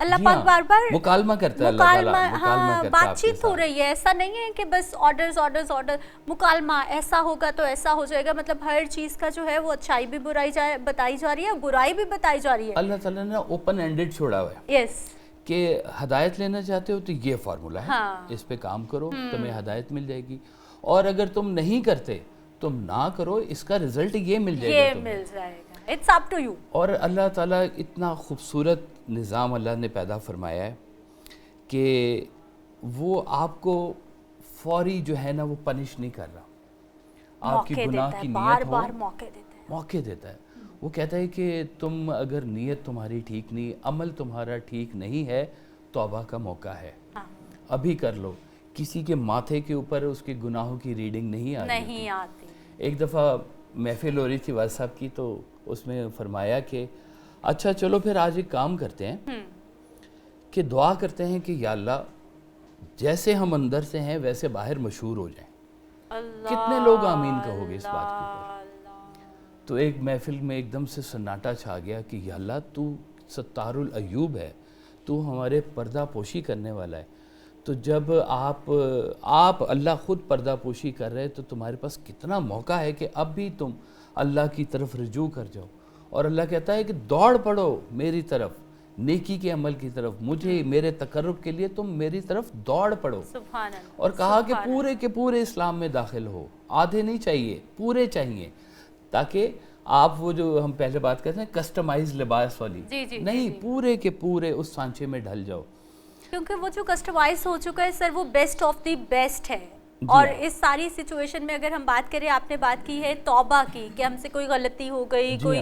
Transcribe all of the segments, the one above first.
اللہ پاک بار بار مکالمہ کرتا ہے، اللہ تعالیٰ ہاں بات چیت ہو رہی ہے. ایسا نہیں ہے کہ بس آرڈر مکالمہ ایسا ہوگا تو ایسا ہو جائے گا. مطلب ہر چیز کا جو ہے وہ اچھائی بھی بتائی جا رہی ہے، برائی بھی بتائی جا رہی ہے. اللہ تعالیٰ نے اوپن اینڈڈ چھوڑا ہوا ہے. یس کہ ہدایت لینا چاہتے ہو تو یہ فارمولا ہے، اس پہ کام کرو، تمہیں ہدایت مل جائے گی. اور اگر تم نہیں کرتے، تم نہ کرو، اس کا رزلٹ یہ مل جائے گا. یہ مل جائے گا. It's up to you. اور اللہ تعالیٰ اتنا خوبصورت نظام اللہ نے پیدا فرمایا ہے کہ وہ آپ کو فوری جو ہے نا وہ پنش نہیں کر رہا. آپ کی گناہ کی نیت ہو، موقع دیتا ہے. وہ کہتا ہے کہ تم اگر نیت تمہاری ٹھیک نہیں، عمل تمہارا ٹھیک نہیں ہے، توبہ کا موقع ہے، ابھی کر لو. کسی کے ماتھے کے اوپر اس کے گناہوں کی ریڈنگ نہیں آتی. ایک دفعہ محفل ہو رہی تھی واز صاحب کی، تو اس میں فرمایا کہ اچھا چلو پھر آج ایک کام کرتے ہیں کہ دعا کرتے ہیں کہ یا اللہ جیسے ہم اندر سے ہیں ویسے باہر مشہور ہو جائیں. کتنے لوگ آمین کہو گے اس بات کے اوپر؟ تو ایک محفل میں ایک دم سے سناٹا چھا گیا کہ یا اللہ تو ستار العیوب ہے، تو ہمارے پردہ پوشی کرنے والا ہے. تو جب آپ اللہ خود پردہ پوشی کر رہے تو تمہارے پاس کتنا موقع ہے کہ اب بھی تم اللہ کی طرف رجوع کر جاؤ. اور اللہ کہتا ہے کہ دوڑ پڑو میری طرف، نیکی کے عمل کی طرف، مجھے میرے تقرب کے لیے تم میری طرف دوڑ پڑو. سبحان اللہ. اور کہا کہ پورے کے پورے اسلام میں داخل ہو، آدھے نہیں چاہیے، پورے چاہیے، تاکہ آپ وہ جو ہم پہلے بات کرتے ہیں کسٹمائز لباس والی نہیں، پورے کے پورے اس سانچے میں ڈھل جاؤ. کیونکہ وہ جو کسٹمائز ہو چکا ہے سر، وہ بیسٹ آف دی بیسٹ ہے. اور اس ساری سچویشن میں اگر ہم بات کریں، آپ نے بات کی ہے توبہ کی کہ ہم سے کوئی غلطی ہو گئی، کوئی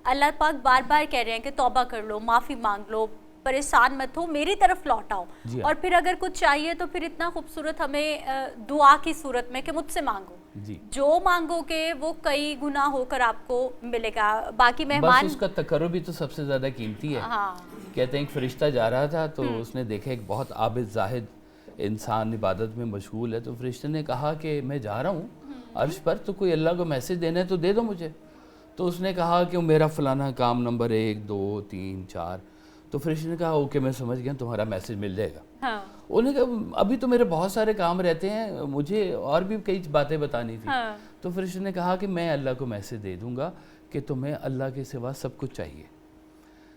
اللہ پاک بار بار کہہ رہے ہیں کہ توبہ کر لو، معافی مانگ لو، پریشان مت ہو، میری طرف لوٹ آؤ. اور پھر اگر کچھ چاہیے تو پھر اتنا خوبصورت ہمیں دعا کی صورت میں کہ مجھ سے مانگو، جو مانگو گے وہ کئی گنا ہو کر آپ کو ملے گا. باقی مہمان بس اس کا تقرب بھی تو سب سے زیادہ قیمتی ہے. کہتے ہیں ایک فرشتہ جا رہا تھا تو اس نے دیکھا ایک بہت عابد زاہد انسان عبادت میں مشغول ہے. تو فرشتے نے کہا کہ میں جا رہا ہوں عرش پر، تو کوئی اللہ کو میسج دینا ہے تو دے دو مجھے. تو اس نے کہا کہ میرا فلانا کام نمبر 1 2 3 4. تو فرشتے نے کہا اوکے میں سمجھ گیا، تمہارا میسج مل جائے گا. انہوں نے کہا ابھی تو میرے بہت سارے کام رہتے ہیں، مجھے اور بھی کئی باتیں بتانی تھی. تو فرشتے نے کہا کہ میں اللہ کو میسج دے دوں گا کہ تمہیں اللہ کے سوا سب کچھ چاہیے.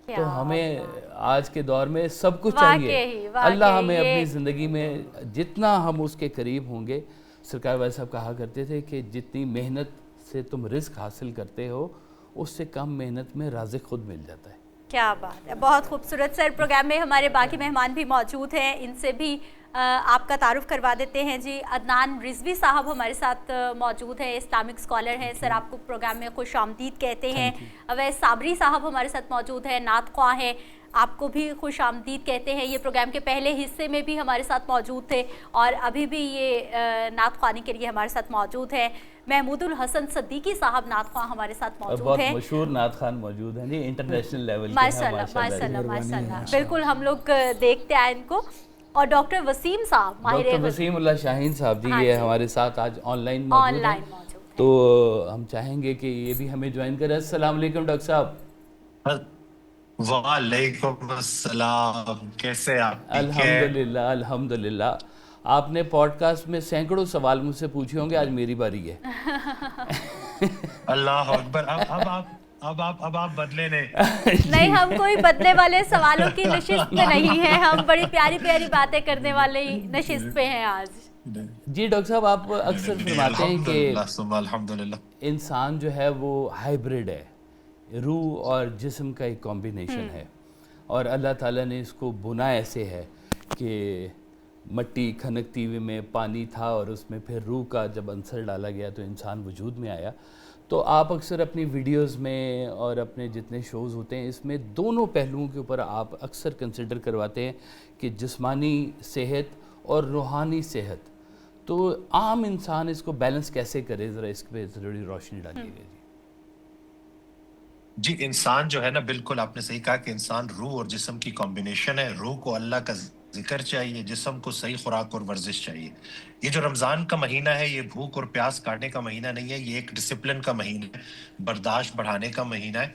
تو ہمیں آج کے دور میں سب کچھ چاہیے. اللہ ہمیں اپنی زندگی میں جتنا ہم اس کے قریب ہوں گے، سرکار والد صاحب کہا کرتے تھے کہ جتنی محنت سے تم رزق حاصل کرتے ہو، اس سے کم محنت میں رازق خود مل جاتا ہے. کیا بات ہے، بہت خوبصورت. سر پروگرام میں ہمارے باقی مہمان بھی موجود ہیں، ان سے بھی آپ کا تعارف کروا دیتے ہیں. جی عدنان رضوی صاحب ہمارے ساتھ موجود ہیں، اسلامک اسکالر ہیں. سر آپ کو پروگرام میں خوش آمدید کہتے ہیں. اویس صابری صاحب ہمارے ساتھ موجود ہیں، نعت خواں ہیں، آپ کو بھی خوش آمدید کہتے ہیں. یہ پروگرام کے پہلے حصے میں بھی ہمارے ساتھ موجود تھے اور ابھی بھی یہ نعت خوانی کے لیے ہمارے ساتھ موجود ہیں. محمود الحسن صدیقی صاحب نعت خواں ہمارے ساتھ موجود ہیں، بہت مشہور نعت خوان موجود ہیں جی، انٹرنیشنل لیول کے. ماشاءاللہ بالکل ہم لوگ دیکھتے آئے ان کو. اور ڈاکٹر وسیم صاحب، ڈاکٹر وسیم اللہ شاہین صاحب جی، یہ ہمارے ساتھ آج آن لائن موجود ہیں. تو ہم چاہیں گے کہ یہ بھی ہمیں جوائن کریں. السلام علیکم ڈاکٹر صاحب. وعلیکم السلام، کیسے آپ؟ الحمدللہ الحمدللہ. آپ نے پوڈ کاسٹ میں سینکڑوں سوال مجھ سے پوچھے ہوں گے، آج میری باری ہے. اللہ اکبر. اب آپ بدلے نہیں، ہم کوئی بدلے والے سوالوں کی نشست پہ نہیں ہیں، ہم بڑی پیاری پیاری باتیں کرنے والے نشست پہ ہیں آج. جی ڈاکٹر صاحب، آپ اکثر فرماتے ہیں کہ الحمدللہ انسان جو ہے وہ ہائیبرڈ ہے، روح اور جسم کا ایک کمبینیشن ہے. اور اللہ تعالیٰ نے اس کو بنا ایسے ہے کہ مٹی کھنکتی ہوئی میں پانی تھا اور اس میں پھر روح کا جب عنصر ڈالا گیا تو انسان وجود میں آیا. تو آپ اکثر اپنی ویڈیوز میں اور اپنے جتنے شوز ہوتے ہیں اس میں دونوں پہلوؤں کے اوپر آپ اکثر کنسیڈر کرواتے ہیں کہ جسمانی صحت اور روحانی صحت. تو عام انسان اس کو بیلنس کیسے کرے، ذرا اس پہ ضروری روشنی ڈالیے گا. جی انسان جو ہے نا، بالکل آپ نے صحیح کہا کہ انسان روح اور جسم کی کمبینیشن ہے. روح کو اللہ کا ذکر چاہیے، جسم کو صحیح خوراک اور ورزش چاہیے. یہ جو رمضان کا مہینہ ہے، یہ بھوک اور پیاس کاٹنے کا مہینہ نہیں ہے، یہ ایک ڈسپلن کا مہینہ ہے، برداشت بڑھانے کا مہینہ ہے.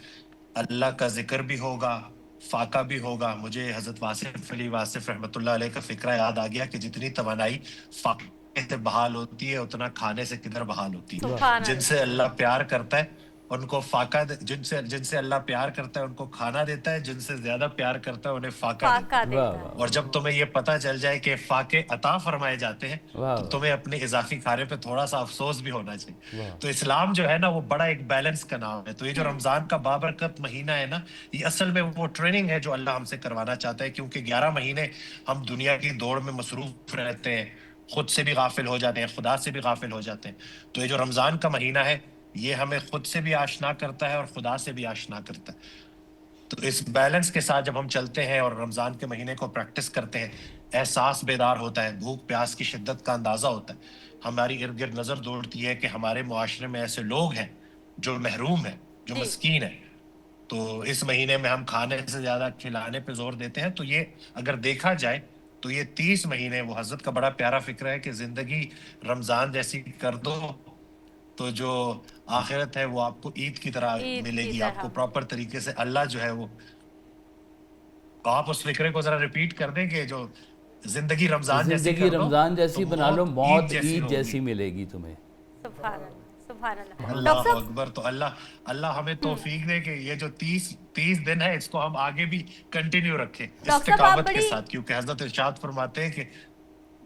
اللہ کا ذکر بھی ہوگا، فاقہ بھی ہوگا. مجھے حضرت واصف علی واصف رحمۃ اللہ علیہ کا فکرہ یاد آ گیا کہ جتنی توانائی فاقے سے بحال ہوتی ہے اتنا کھانے سے کدھر بحال ہوتی ہے. سبحان جن اللہ. سے اللہ پیار کرتا ہے ان کو فاقہ جن سے اللہ پیار کرتا ہے ان کو کھانا دیتا ہے, جن سے زیادہ پیار کرتا ہے انہیں فاقہ دیتا فاقہ ہے. دیتا واہ ہے. واہ اور جب تمہیں یہ پتہ چل جائے کہ فاقے عطا فرمائے جاتے ہیں واہ تو واہ تمہیں اپنے اضافی کھانے پہ تھوڑا سا افسوس بھی ہونا چاہیے. واہ تو اسلام جو ہے نا وہ بڑا ایک بیلنس کا نام ہے. تو یہ جو رمضان کا بابرکت مہینہ ہے نا, یہ اصل میں وہ ٹریننگ ہے جو اللہ ہم سے کروانا چاہتا ہے, کیونکہ 11 مہینے ہم دنیا کی دوڑ میں مصروف رہتے ہیں, خود سے بھی غافل ہو جاتے ہیں, خدا سے بھی غافل ہو جاتے ہیں. تو یہ جو رمضان کا مہینہ ہے یہ ہمیں خود سے بھی آشنا کرتا ہے اور خدا سے بھی آشنا کرتا ہے. تو اس بیلنس کے ساتھ جب ہم چلتے ہیں اور رمضان کے مہینے کو پریکٹس کرتے ہیں, احساس بیدار ہوتا ہے, بھوک پیاس کی شدت کا اندازہ ہوتا ہے, ہماری ارد گرد نظر دوڑتی ہے کہ ہمارے معاشرے میں ایسے لوگ ہیں جو محروم ہیں, جو جی. مسکین ہیں. تو اس مہینے میں ہم کھانے سے زیادہ کھلانے پہ زور دیتے ہیں. تو یہ اگر دیکھا جائے تو یہ 30 مہینے, وہ حضرت کا بڑا پیارا فکر ہے کہ زندگی رمضان جیسی کر دو تو جو آخرت ہے وہ آپ کو عید کی طرح عید ملے کی گی, آپ طرح. کو پراپر طریقے سے اللہ جو ہے وہ. آپ اس فکرے کو ذرا ریپیٹ کر دیں کہ جو زندگی رمضان جیسی زندگی کر دو رمضان تو جیسی بنا لو, موت عید موت عید ہوگی. جیسی ملے گی تمہیں. سبحان اللہ. سبحان اللہ. ڈاکٹر اللہ صاحب اکبر. تو اللہ ہمیں توفیق دے کہ یہ جو 30 دن ہے اس کو ہم آگے بھی کنٹینیو رکھیں ڈاکٹر صاحب آپ استقامت کے بڑی ساتھ, کیونکہ حضرت ارشاد فرماتے ہیں کہ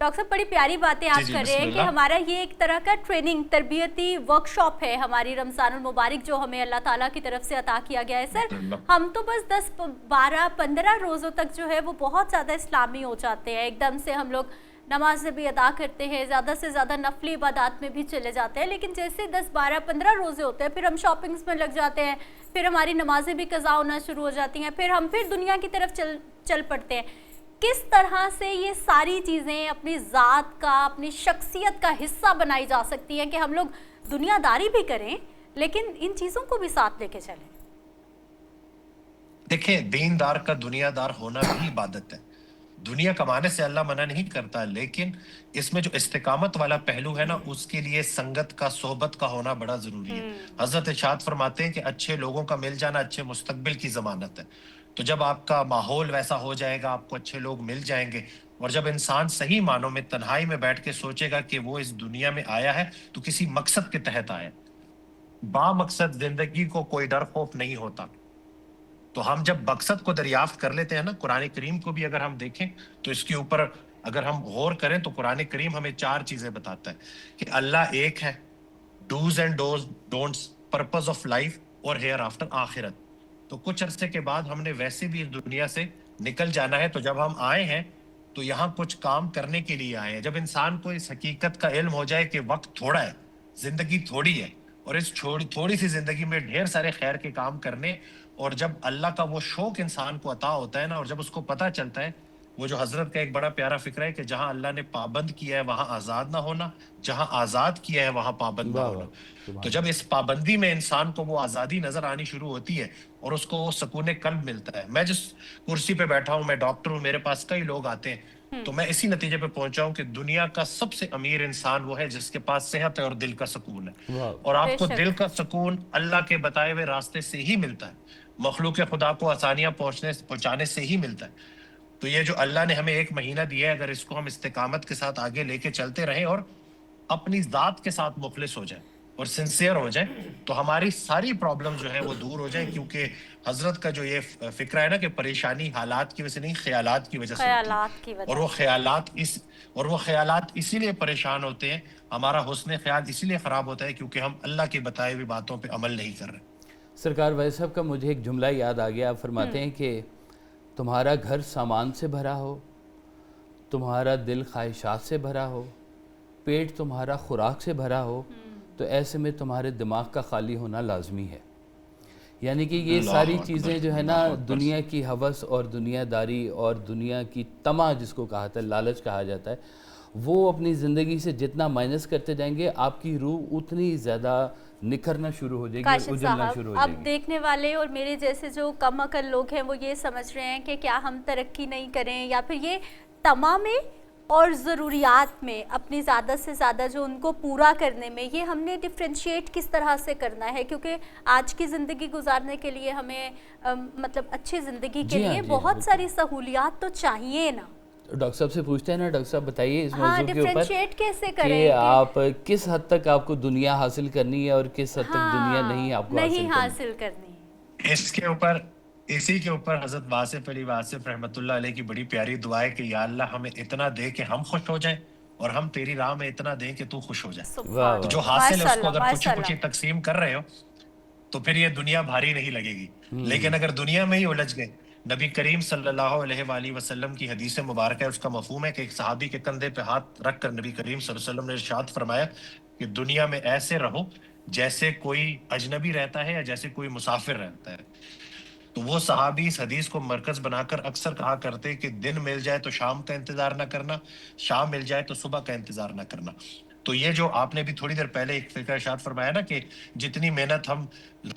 ڈاکٹر صاحب بڑی پیاری باتیں جی آپ جی کر رہے بسم ہیں کہ اللہ. ہمارا یہ ایک طرح کا ٹریننگ تربیتی ورکشاپ ہے ہماری رمضان المبارک جو ہمیں اللہ تعالیٰ کی طرف سے عطا کیا گیا ہے. سر ہم تو بس 10 12 15 روزوں تک جو ہے وہ بہت زیادہ اسلامی ہو جاتے ہیں, ایک دم سے ہم لوگ نمازیں بھی ادا کرتے ہیں, زیادہ سے زیادہ نفلی عبادات میں بھی چلے جاتے ہیں, لیکن جیسے 10 12 15 روزے ہوتے ہیں پھر ہم شاپنگز میں لگ جاتے ہیں, پھر ہماری نمازیں بھی قضا ہونا شروع ہو جاتی ہیں, پھر ہم دنیا کی طرف چل پڑتے ہیں. کس طرح سے یہ ساری چیزیں اپنی ذات کا, اپنی شخصیت کا حصہ بنائی جا سکتی ہیں کہ ہم لوگ دنیا داری بھی کریں لیکن ان چیزوں کو بھی ساتھ لے کے چلیں؟ دیکھیں, دیندار کا دنیا دار ہونا بھی عبادت ہے. دنیا کمانے سے اللہ منع نہیں کرتا, لیکن اس میں جو استقامت والا پہلو ہے نا اس کے لیے سنگت کا, صحبت کا ہونا بڑا ضروری ہے. حضرت ارشاد فرماتے ہیں کہ اچھے لوگوں کا مل جانا اچھے مستقبل کی ضمانت ہے. تو جب آپ کا ماحول ویسا ہو جائے گا, آپ کو اچھے لوگ مل جائیں گے, اور جب انسان صحیح معنوں میں تنہائی میں بیٹھ کے سوچے گا کہ وہ اس دنیا میں آیا ہے تو کسی مقصد کے تحت آیا, با مقصد زندگی کو کوئی ڈر خوف نہیں ہوتا. تو ہم جب مقصد کو دریافت کر لیتے ہیں نا, قرآن کریم کو بھی اگر ہم دیکھیں تو اس کے اوپر اگر ہم غور کریں تو قرآن کریم ہمیں 4 چیزیں بتاتا ہے کہ اللہ ایک ہے, dos and don'ts, purpose of life اور ہیئر آفٹر آخرت. تو کچھ عرصے کے بعد ہم نے ویسے بھی اس دنیا سے نکل جانا ہے, تو جب ہم آئے ہیں تو یہاں کچھ کام کرنے کے لیے آئے ہیں. جب انسان کو اس حقیقت کا علم ہو جائے کہ وقت تھوڑا ہے, زندگی تھوڑی ہے, اور اس تھوڑی سی زندگی میں ڈھیر سارے خیر کے کام کرنے, اور جب اللہ کا وہ شوق انسان کو عطا ہوتا ہے نا, اور جب اس کو پتہ چلتا ہے, وہ جو حضرت کا ایک بڑا پیارا فکر ہے کہ جہاں اللہ نے پابند کیا ہے وہاں آزاد نہ ہونا, جہاں آزاد کیا ہے وہاں پابند نہ واہ ہونا. واہ. تو جب اس پابندی میں انسان کو وہ آزادی نظر آنی شروع ہوتی ہے اور اس کو وہ سکون قلب ملتا ہے. میں جس کرسی پہ بیٹھا ہوں, میں ڈاکٹر ہوں, میرے پاس کئی لوگ آتے ہیں, تو میں اسی نتیجے پہ پہنچا ہوں کہ دنیا کا سب سے امیر انسان وہ ہے جس کے پاس صحت ہے اور دل کا سکون ہے. واہ. اور آپ کو بے شک. دل کا سکون اللہ کے بتائے ہوئے راستے سے ہی ملتا ہے, مخلوق خدا کو آسانیاں پہنچانے سے ہی ملتا ہے. تو یہ جو اللہ نے ہمیں ایک مہینہ دیا ہے, اگر اس کو ہم استقامت کے ساتھ آگے لے کے چلتے رہیں اور اپنی ذات کے ساتھ مخلص ہو جائیں اور سنسیئر ہو جائیں, تو ہماری ساری پرابلم جو ہے وہ دور ہو جائیں. کیونکہ حضرت کا جو یہ فکرہ ہے نا کہ پریشانی حالات کی وجہ سے نہیں, خیالات کی وجہ سے ہوتی ہے. خیالات کی اور وجہ وہ خیالات اسی لیے پریشان ہوتے ہیں, ہمارا حسن خیال اسی لیے خراب ہوتا ہے کیونکہ ہم اللہ کی بتائی ہوئی باتوں پہ عمل نہیں کر رہے. سرکار وائس صاحب کا مجھے ایک جملہ یاد آ گیا. آپ فرماتے ہیں کہ تمہارا گھر سامان سے بھرا ہو, تمہارا دل خواہشات سے بھرا ہو, پیٹ تمہارا خوراک سے بھرا ہو, تو ایسے میں تمہارے دماغ کا خالی ہونا لازمی ہے. یعنی کہ یہ ساری چیزیں جو ہے نا, دنیا کی ہوس اور دنیا داری اور دنیا کی طمع جس کو کہا ہے, لالچ کہا جاتا ہے, وہ اپنی زندگی سے جتنا مائنس کرتے جائیں گے آپ کی روح اتنی زیادہ نکھرنا شروع ہو جائے گی, کاشف اجلنا شروع ہو صاحب. جائے اب گی. دیکھنے والے اور میرے جیسے جو کم عقل لوگ ہیں وہ یہ سمجھ رہے ہیں کہ کیا ہم ترقی نہیں کریں, یا پھر یہ طمع میں اور ضروریات میں اپنی زیادہ سے زیادہ جو ان کو پورا کرنے میں، یہ ہم نے ڈفرینشیٹ کس طرح سے کرنا ہے؟ کیونکہ آج کی زندگی گزارنے کے لیے ہمیں مطلب اچھی زندگی کے لیے بہت ساری سہولیات تو چاہیے نا. ڈاکٹر صاحب سے پوچھتے ہیں نا، ڈاکٹر صاحب بتائیے اس موضوع کے اوپر ڈفرینشیٹ کیسے کریں کہ آپ کس حد تک آپ کو دنیا حاصل کرنی ہے اور کس حد تک دنیا نہیں آپ کو حاصل کرنی. اس کے اوپر اسی کے اوپر حضرت واصف علی واصف رحمۃ اللہ علیہ کی بڑی پیاری دعا ہے کہ یا اللہ ہمیں اتنا دے کہ ہم خوش ہو جائیں اور ہم تیری راہ میں اتنا دیں کہ تو خوش ہو جائے. جو حاصل ہے اس کو اگر کچھ تقسیم کر رہے ہو تو پھر یہ دنیا بھاری نہیں لگے گی. لیکن اگر دنیا میں ہی الجھ گئے، نبی کریم صلی اللہ علیہ وآلہ وسلم کی حدیث مبارکہ ہے، اس کا مفہوم ہے کہ ایک صحابی کے کندھے پہ ہاتھ رکھ کر نبی کریم صلی اللہ علیہ وسلم نے ارشاد فرمایا کہ دنیا میں ایسے رہو جیسے کوئی اجنبی رہتا ہے یا جیسے کوئی مسافر رہتا ہے. تو وہ صحابی اس حدیث کو مرکز بنا کر اکثر کہا کرتے کہ دن مل جائے تو شام کا انتظار نہ کرنا، شام مل جائے تو صبح کا انتظار نہ کرنا. تو یہ جو آپ نے بھی تھوڑی دیر پہلے ایک فکر ارشاد فرمایا نا کہ جتنی محنت ہم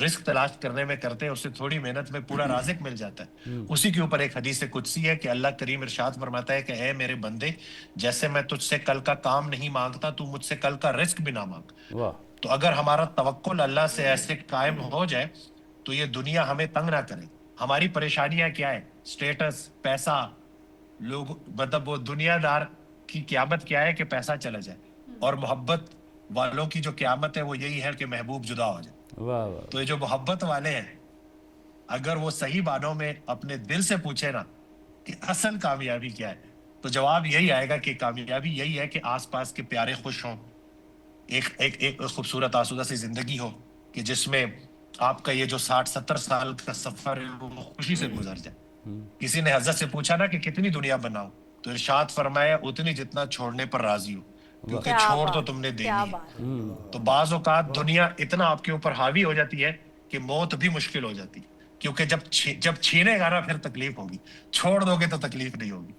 رزق تلاش کرنے میں کرتے ہیں اس سے تھوڑی محنت میں پورا رازق مل جاتا ہے. اسی کے اوپر ایک حدیث قدسی ہے کہ اللہ کریم ارشاد فرماتا ہے کہ اے میرے بندے، جیسے میں تجھ سے کل کا کام نہیں مانگتا، تو مجھ سے کل کا رزق بھی نہ مانگ. تو اگر ہمارا توکل اللہ سے ایسے قائم ہو جائے تو یہ دنیا ہمیں تنگ نہ کرے. ہماری پریشانیاں کیا ہے؟ سٹیٹس، پیسہ، لوگ، مطلب وہ دنیا دار کی قیامت کیا ہے کہ پیسہ چلا جائے، اور محبت والوں کی جو قیامت ہے وہ یہی ہے کہ محبوب جدا ہو جائے. تو یہ جو محبت والے ہیں، اگر وہ صحیح معنوں میں اپنے دل سے پوچھے نا کہ اصل کامیابی کیا ہے، تو جواب یہی آئے گا کہ کامیابی یہی ہے کہ آس پاس کے پیارے خوش ہوں، ایک خوبصورت آسودہ سی زندگی ہو کہ جس میں آپ کا یہ جو 60-70 سال کا سفر ہے وہ خوشی سے گزر جائے. کسی نے حضرت سے پوچھا نا کہ کتنی دنیا بناؤ، تو ارشاد فرمایا اتنی جتنا چھوڑنے پر راضی ہو، کیونکہ چھوڑ تو تم نے دینی ہے. تو بعض اوقات دنیا اتنا آپ کے اوپر حاوی ہو جاتی ہے کہ موت بھی مشکل ہو جاتی، کیونکہ جب چھینے گا نا پھر تکلیف ہوگی، چھوڑ دو گے تو تکلیف نہیں ہوگی.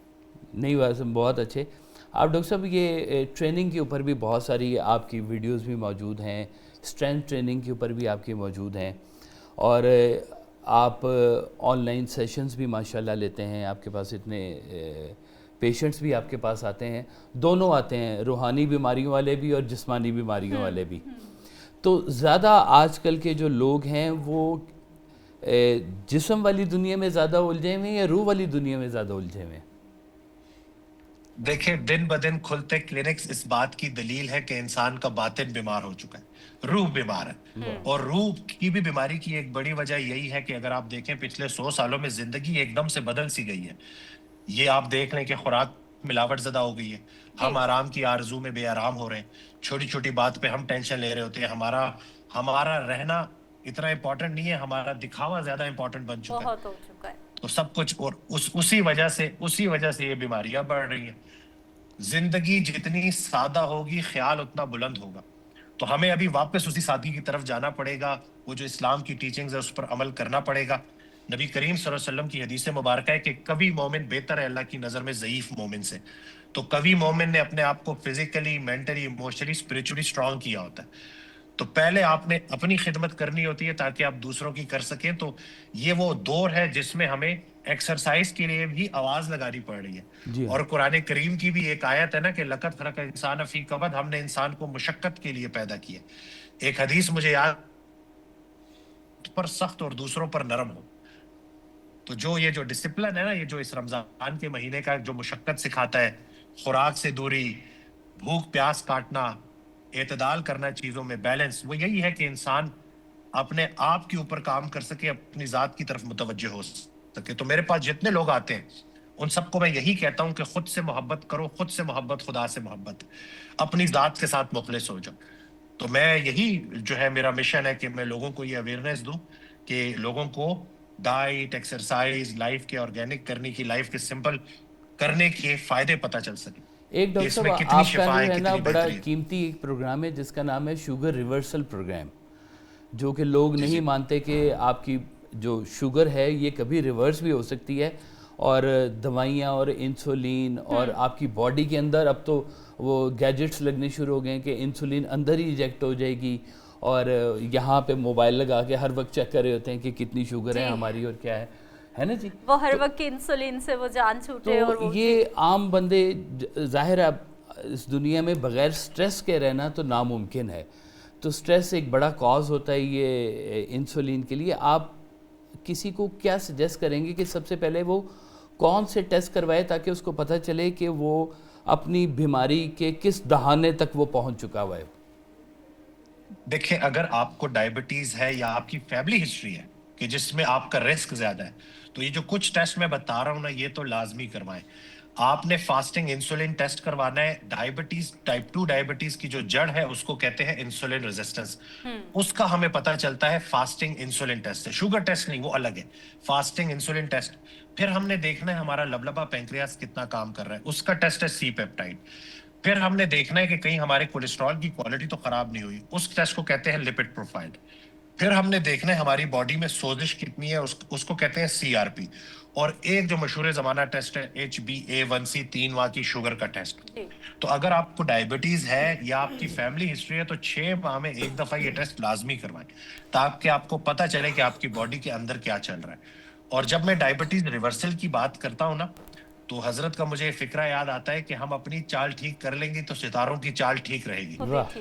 نہیں بات بہت اچھے. آپ ڈاکٹر صاحب یہ ٹریننگ کے اوپر بھی بہت ساری آپ کی ویڈیوز بھی موجود ہیں، اسٹرینتھ ٹریننگ کے اوپر بھی آپ کی موجود ہیں، اور آپ آن لائن سیشنز بھی ماشاءاللہ لیتے ہیں. آپ کے پاس اتنے پیشنٹس بھی آپ کے پاس آتے ہیں، دونوں آتے ہیں، روحانی بیماریوں والے بھی اور جسمانی بیماریوں والے بھی. تو زیادہ آج کل کے جو لوگ ہیں وہ جسم والی دنیا میں زیادہ الجھے ہوئے ہیں یا روح والی دنیا میں زیادہ الجھے ہوئے ہیں؟ دیکھیں، دن بدن کھلتے کلینکس اس بات کی دلیل ہے کہ انسان کا باطن بیمار ہو چکا ہے، روح بیمار ہے. اور روح کی بھی بیماری کی ایک بڑی وجہ یہی ہے کہ اگر آپ دیکھیں پچھلے 100 سالوں میں زندگی ایک دم سے بدل سی گئی ہے. یہ آپ دیکھ لیں کہ خوراک ملاوٹ زدہ ہو گئی ہے، ہم آرام کی آرزو میں بے آرام ہو رہے ہیں، چھوٹی چھوٹی بات پہ ہم ٹینشن لے رہے ہوتے ہیں. ہمارا رہنا اتنا امپورٹنٹ نہیں ہے، ہمارا دکھاوا زیادہ امپورٹنٹ بن چکا ہے. تو سب کچھ، اور اسی وجہ سے یہ بیماریاں بڑھ رہی ہیں. زندگی جتنی سادہ ہوگی خیال اتنا بلند ہوگا. تو ہمیں ابھی واپس اسی سادگی کی طرف جانا پڑے گا. وہ جو اسلام کی ٹیچنگز ہے اس پر عمل کرنا پڑے گا. نبی کریم صلی اللہ علیہ وسلم کی حدیث مبارکہ ہے کہ قوی مومن بہتر ہے اللہ کی نظر میں ضعیف مومن سے. تو قوی مومن نے اپنے آپ کو physically, mentally, emotionally, spiritually strong کیا ہوتا ہے. تو پہلے آپ نے اپنی خدمت کرنی ہوتی ہے تاکہ آپ دوسروں کی کر سکیں. تو یہ وہ دور ہے جس میں ہمیں ایکسرسائز کے لیے بھی آواز لگانی پڑ رہی ہے. اور قرآن کریم کی بھی ایک آیت ہے نا کہ لقد خلق الانسان فی کبد، ہم نے انسان کو مشقت کے لیے پیدا کیا. ایک حدیث مجھے یاد، پر سخت اور دوسروں پر نرم ہو. تو یہ جو ڈسپلن ہے نا، یہ جو اس رمضان کے مہینے کا جو مشقت سکھاتا ہے، خوراک سے دوری، بھوک پیاس کاٹنا، اعتدال کرنا چیزوں میں، بیلنس، وہ یہی ہے کہ انسان اپنے آپ کے اوپر کام کر سکے، اپنی ذات کی طرف متوجہ ہو سکے. تو میرے پاس جتنے لوگ آتے ہیں ان سب کو میں یہی کہتا ہوں کہ خود سے محبت کرو، خود سے محبت، خدا سے محبت، اپنی ذات کے ساتھ مخلص ہو جاؤ. تو میں یہی جو ہے میرا مشن ہے کہ میں لوگوں کو یہ اویئرنیس دوں کہ لوگوں کو ڈائٹ، ایکسرسائز، لائف کے آرگینک کرنے کی، لائف کے سمپل کرنے کے فائدے پتہ چل سکے. ایک ڈاکٹر صاحب آپ کا جو ہے نا بڑا قیمتی ایک پروگرام ہے جس کا نام ہے شوگر ریورسل پروگرام، جو کہ لوگ نہیں مانتے کہ آپ کی جو شوگر ہے یہ کبھی ریورس بھی ہو سکتی ہے، اور دوائیاں اور انسولین اور آپ کی باڈی کے اندر اب تو وہ گیجٹس لگنے شروع ہو گئے ہیں کہ انسولین اندر ہی ایجیکٹ ہو جائے گی، اور یہاں پہ موبائل لگا کے ہر وقت چیک کر رہے ہوتے ہیں کہ کتنی شوگر ہے ہماری اور کیا ہے. ہے نا جی. وہ ہر وقت انسولین سے وہ جان چھوٹے اور تو وہ یہ عام بندے ظاہر ہے اب اس دنیا میں بغیر سٹریس کے رہنا تو ناممکن ہے. تو سٹریس ایک بڑا کاز ہوتا ہے یہ انسولین کے لیے. آپ کسی کو کیا سجیسٹ کریں گے کہ سب سے پہلے وہ کون سے ٹیسٹ کروائے تاکہ اس کو پتہ چلے کہ وہ اپنی بیماری کے کس دہانے تک وہ پہنچ چکا ہوا ہے؟ دیکھیں اگر آپ کو ڈائبٹیز ہے یا آپ کی فیملی ہسٹری ہے کہ جس میں آپ کا رسک زیادہ ہے تو یہ جو کچھ ٹیسٹ میں بتا رہا ہوں نا یہ تو لازمی کروائیں. آپ نے فاسٹنگ انسولین ٹیسٹ کروانا ہے. ڈائبٹیز ٹائپ 2 ڈائبٹیز کی جو جڑ ہے اس کو کہتے ہیں انسولین ریزسٹنس. اس کا ہمیں پتہ چلتا ہے فاسٹنگ انسولین ٹیسٹ سے. شوگر ٹیسٹ نہیں، وہ الگ ہے. Fasting insulin test. پھر ہم نے دیکھنا ہے ہمارا لبلبا پینکریاس کتنا کام کر رہا ہے، اس کا ٹیسٹ ہے سی پیپٹائڈ. پھر ہم نے دیکھنا ہے کہ کہیں ہمارے کولیسٹرول کی کوالٹی تو خراب نہیں ہوئی، اس ٹیسٹ کو کہتے ہیں لپڈ پروفائل. پھر ہم نے دیکھنا ہے ہماری باڈی میں سوزش کتنی ہے، اس کو کہتے ہیں سی آر پی. اور ایک جو مشہور زمانہ ٹیسٹ ہے ایچ بی اے 1 سی 3 ماہ کی شوگر کا ٹیسٹ. تو اگر آپ کو ڈائبٹیز ہے یا آپ کی فیملی ہسٹری ہے تو 6 ماہ میں ایک دفعہ یہ ٹیسٹ لازمی کروائیں تاکہ آپ کو پتہ چلے کہ آپ کی باڈی کے اندر کیا چل رہا ہے. اور جب میں ڈائبٹیز ریورسل کی بات کرتا ہوں نا تو حضرت کا مجھے فکرہ یاد آتا ہے کہ ہم اپنی چال ٹھیک کر لیں گے تو ستاروں کی چال ٹھیک رہے گی.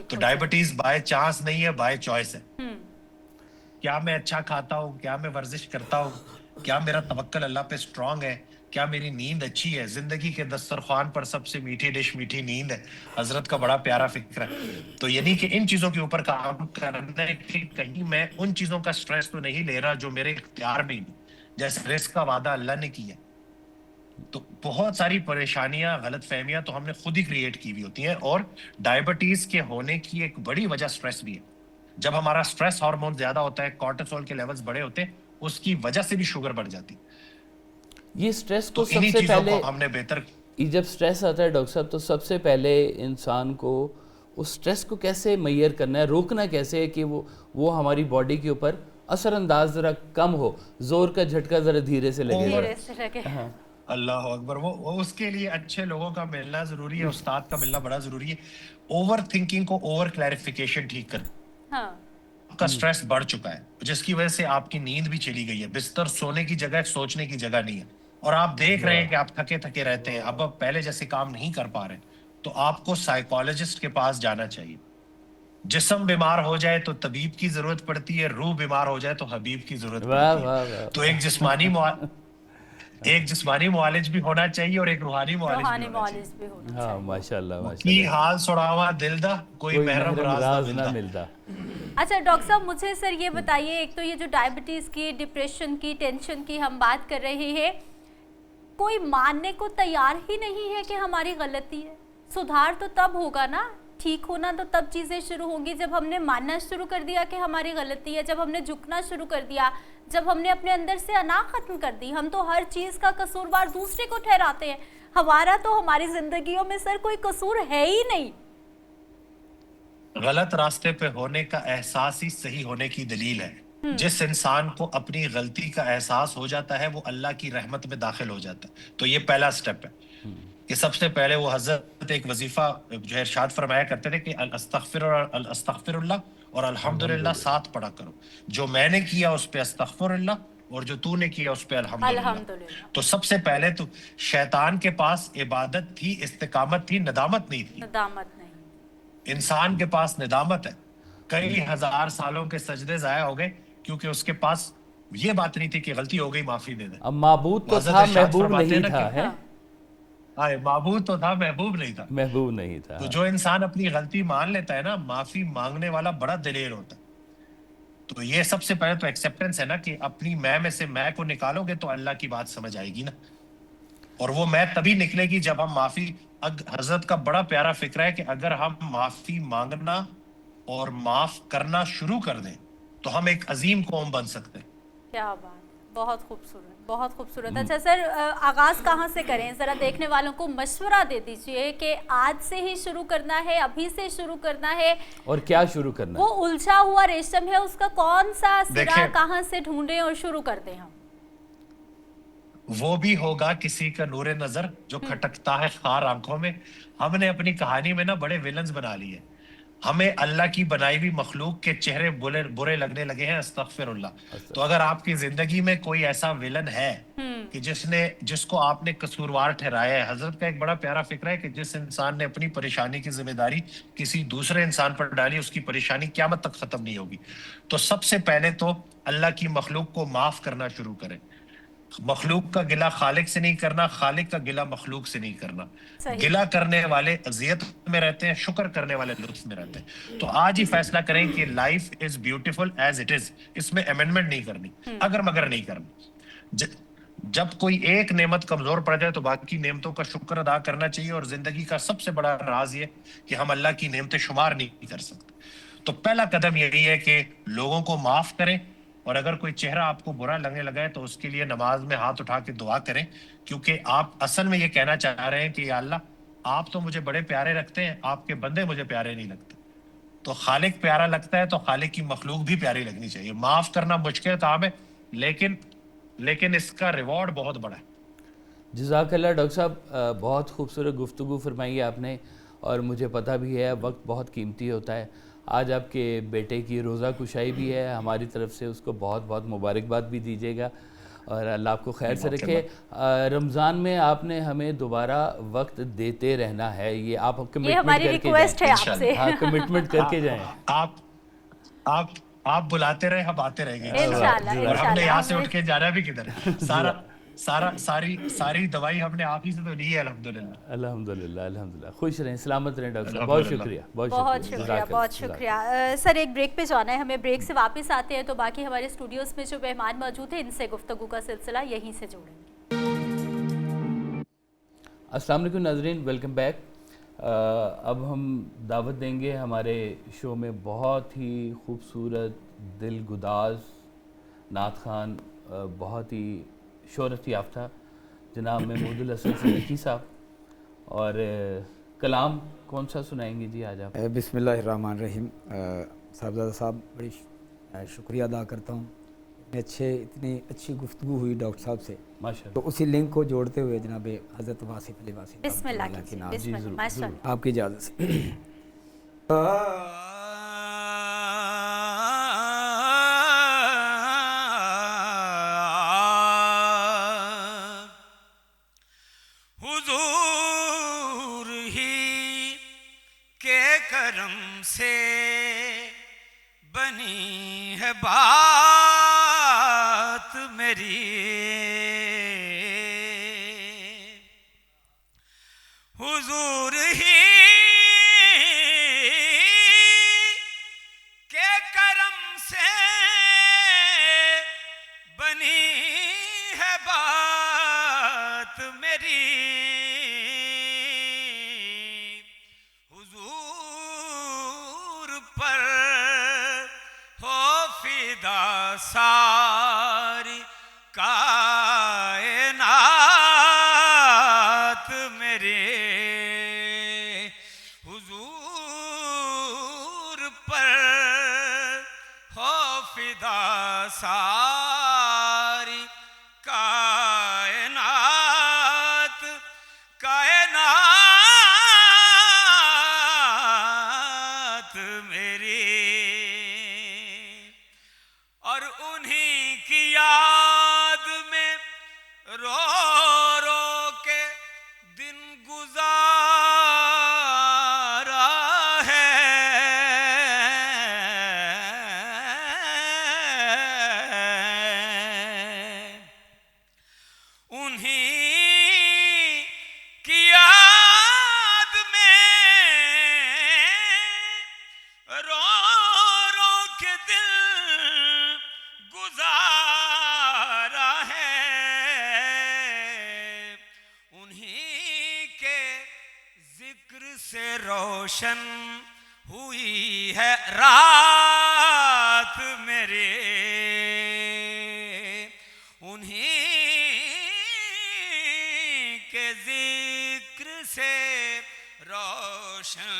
تو ڈائبٹیز بائی چانس نہیں ہے، بائی چوائس ہے. کیا میں اچھا کھاتا ہوں، کیا میں ورزش کرتا ہوں، کیا میرا توکل اللہ پہ اسٹرانگ ہے، کیا میری نیند اچھی ہے. زندگی کے دسترخوان پر سب سے میٹھی ڈش میٹھی نیند ہے. حضرت کا بڑا پیارا فکر ہے. تو یعنی کہ ان چیزوں کے اوپر کام کرنا ہے کہ کہیں میں ان چیزوں کا سٹریس تو نہیں لے رہا جو میرے اختیار میں نہیں. جیسے رزق کا وعدہ اللہ نے کیا. تو بہت ساری پریشانیاں غلط فہمیاں تو ہم نے خود ہی کریٹ کی ہوئی ہوتی ہیں. اور ڈائبٹیز کے ہونے کی ایک بڑی وجہ سٹریس بھی ہے. جب ہمارا سٹریس ہارمون زیادہ ہوتا ہے، کورٹیسول کے لیولز بڑے ہوتے ہیں، اس کی وجہ سے بھی شوگر بڑھ جاتی. یہ سٹریس تو کو سب انہی سے چیزوں پہلے کو ہم نے بہتر یہ جب سٹریس آتا ہے ڈاکٹر صاحب تو سب سے پہلے انسان کو اس سٹریس کو کیسے میئر کرنا ہے، روکنا کیسے ہے کہ وہ ہماری باڈی کے اوپر اثر انداز ذرا کم ہو، زور کا جھٹکا ذرا دھیرے سے لگے. اللہ اکبر. وہ اس کے لیے اچھے لوگوں کا ملنا ضروری ہے، استاد کا ملنا بڑا ضروری ہے. اوور تھنکنگ کو اوور کلیریفیکیشن ٹھیک کر. آپ کا سٹریس بڑھ چکا ہے جس کی وجہ سے آپ کی نیند بھی چلی گئی ہے. بستر سونے کی جگہ سوچنے کی جگہ نہیں ہے. اور آپ دیکھ رہے ہیں کہ آپ تھکے تھکے رہتے ہیں، اب پہلے جیسے کام نہیں کر پا رہے. تو آپ کو سائیکالوجسٹ کے پاس جانا چاہیے. جسم بیمار ہو جائے تو طبیب کی ضرورت پڑتی ہے، روح بیمار ہو جائے تو حبیب کی ضرورت پڑتی ہے. تو ایک جسمانی معالج بھی ہونا چاہیے اور ایک روحانی معالج بھی ہونا چاہیے. ہاں ماشاء اللہ کی حال سڑاوا دل دا کوئی محرم راز نہ ملتا. اچھا ڈاکٹر صاحب مجھے سر یہ بتائیے، ایک تو یہ جو ڈائبٹیز کی، ڈپریشن کی، ٹینشن کی ہم بات کر رہے ہیں، کوئی ماننے کو تیار ہی نہیں ہے کہ ہماری غلطی ہے. سدھار تو تب ہوگا نا، ٹھیک ہونا تو تب چیزیں شروع ہوں گی جب ہم نے ماننا شروع کر دیا کہ ہماری غلطی ہے، جب ہم نے جھکنا شروع کر دیا، جب ہم نے اپنے اندر سے انا ختم کر دی. ہم تو ہر چیز کا قصوروار دوسرے کو ٹھہراتے ہیں. ہمارا تو ہماری زندگیوں میں سر کوئی قصور ہے ہی نہیں. غلط راستے پہ ہونے کا احساس ہی صحیح ہونے کی دلیل ہے. جس انسان کو اپنی غلطی کا احساس ہو جاتا ہے وہ اللہ کی رحمت میں داخل ہو جاتا ہے. تو یہ پہلا سٹیپ ہے کہ سب سے پہلے وہ حضرت ایک وظیفہ جو ارشاد فرمایا کرتے تھے کہ استغفر اللہ اور الحمدللہ ساتھ پڑھا کرو. جو میں نے کیا اس پہ استغفر اللہ اور جو تو نے کیا اس پہ الحمدللہ. تو سب سے پہلے تو شیطان کے پاس عبادت تھی، استقامت تھی، ندامت نہیں تھی. انسان کے پاس ندامت ہے. کئی ہزار سالوں کے سجدے ضائع ہو گئے کیونکہ اس کے پاس یہ بات نہیں تھی کہ غلطی ہو گئی معافی دے دے. اب معبود تو تھا محبوب نہیں تھا. معبود تو تھا محبوب نہیں تھا. محبوب نہیں تھا. تو جو انسان اپنی غلطی مان لیتا ہے نا، معافی مانگنے والا بڑا دلیر ہوتا ہے. تو یہ سب سے پہلے تو ایکسیپٹنس ہے نا کہ اپنی میں سے میں کو نکالو گے تو اللہ کی بات سمجھ آئے گی نا. اور وہ میں تبھی نکلے گی جب ہم معافی. حضرت کا بڑا پیارا فکر ہے کہ اگر ہم معافی مانگنا اور معاف کرنا شروع کر دیں تو ہم ایک عظیم قوم بن سکتے ہیں. کیا بات، بہت خوبصورت، بہت خوبصورت. اچھا سر، آغاز کہاں سے کریں؟ ذرا دیکھنے والوں کو مشورہ دے دیجئے کہ آج سے ہی شروع کرنا ہے، ابھی سے شروع کرنا ہے، اور کیا شروع کرنا ہے؟ وہ الجھا ہوا ریشم ہے، اس کا کون سا سرا کہاں سے ڈھونڈیں اور شروع کر دیں ہم؟ وہ بھی ہوگا کسی کا نور نظر جو کھٹکتا ہے خار آنکھوں میں. ہم نے اپنی کہانی میں نا بڑے ویلنز بنا لیے. ہمیں اللہ کی بنائی ہوئی مخلوق کے چہرے برے لگنے لگے ہیں، استغفر اللہ۔ تو اگر آپ کی زندگی میں کوئی ایسا ویلن ہے کہ جس کو آپ نے قصوروار ٹھہرایا ہے، حضرت کا ایک بڑا پیارا فکر ہے کہ جس انسان نے اپنی پریشانی کی ذمہ داری کسی دوسرے انسان پر ڈالی، اس کی پریشانی قیامت تک ختم نہیں ہوگی۔ تو سب سے پہلے تو اللہ کی مخلوق کو معاف کرنا شروع کریں۔ مخلوق کا گلہ خالق سے نہیں کرنا، خالق کا گلہ مخلوق سے نہیں کرنا۔ صحیح۔ گلہ کرنے والے اذیت میں رہتے ہیں، شکر کرنے والے لطف میں رہتے ہیں۔ تو آج ہی فیصلہ کریں کہ life is beautiful as it is, اس میں امینڈمنٹ نہیں کرنی، اگر مگر نہیں کرنی۔ جب کوئی ایک نعمت کمزور پڑ جائے تو باقی نعمتوں کا شکر ادا کرنا چاہیے، اور زندگی کا سب سے بڑا راز یہ کہ ہم اللہ کی نعمتیں شمار نہیں کر سکتے۔ تو پہلا قدم یہی ہے کہ لوگوں کو معاف کریں، اور اگر کوئی چہرہ آپ کو برا لگنے لگا ہے تو اس کے لیے نماز میں ہاتھ اٹھا کے دعا کریں، کیونکہ آپ اصل میں یہ کہنا چاہ رہے ہیں کہ یا اللہ، آپ تو مجھے بڑے پیارے رکھتے ہیں، آپ کے بندے مجھے پیارے نہیں لگتے۔ تو خالق پیارا لگتا ہے تو خالق کی مخلوق بھی پیاری لگنی چاہیے۔ معاف کرنا مشکل کام ہے، لیکن اس کا ریوارڈ بہت بڑا ہے۔ جزاک اللہ ڈاکٹر صاحب، بہت خوبصورت گفتگو فرمائی ہے آپ نے، اور مجھے پتہ بھی ہے وقت بہت قیمتی ہوتا ہے۔ آج آپ کے بیٹے کی روزہ کشائی بھی ہے، ہماری طرف سے اس کو بہت بہت مبارکباد بھی دیجیے گا، اور اللہ آپ کو خیر سے رکھے۔ رمضان میں آپ نے ہمیں دوبارہ وقت دیتے رہنا ہے، یہ آپ یہ ہماری کمٹمنٹ کر کے ریکویسٹ ہے جائیں۔ آپ سے۔ ہاں، کمٹمنٹ کر کے جائیں۔ آپ بلاتے رہے، ہم آتے رہیں گے انشاءاللہ، اور ہم نے یہاں سے انشاءاللہ۔ اٹھ کے جانا بھی کدھر ہے؟ ساری دوائی ہم نے آپ ہی سے تو لی ہے، الحمدللہ۔ الحمدللہ الحمدللہ، خوش رہیں، سلامت رہیں ڈاکٹر صاحب، بہت شکریہ بہت شکریہ، بہت شکریہ سر۔ ایک بریک پہ جانا ہے ہمیں، بریک سے واپس آتے ہیں تو باقی ہمارے اسٹوڈیوز میں جو مہمان موجود ہیں ان سے گفتگو کا سلسلہ یہیں سے جوڑیں گے۔ السلام علیکم ناظرین، ویلکم بیک۔ اب ہم دعوت دیں گے ہمارے شو میں بہت ہی خوبصورت، دل گداز نعت خوان، بہت ہی شہرت یافتہ جناب محمود الحسن صدیقی صاحب، اور کلام کون سا سنائیں گے جی آج آپ؟ بسم اللہ الرحمن الرحیم۔ صاحبزادہ صاحب، بڑی شکریہ ادا کرتا ہوں، اتنی اچھی گفتگو ہوئی ڈاکٹر صاحب سے، ماشاءاللہ۔ تو اسی لنک کو جوڑتے ہوئے جناب حضرت واصف علی واصف بسم اللہ کی نام بسم اللہ، ماشاءاللہ۔ آپ کی اجازت سے۔ حضور ہی کے کرم سے بنی ہے بات میری، حضور ہی کے کرم سے بنی ہے بات میری، حضور پر ہو فدا ساری کائنات میرے، حضور پر ہو فدا ساری کائنات، کائنات میری، اور انہی کی یاد میں رو رو کے دن گزارا ہے، انہی کی یاد میں رو رو کے دل گزارا ہے، انہی کے ذکر سے روشن ہوئی ہے رات میرے، انہی کے ذکر سے روشن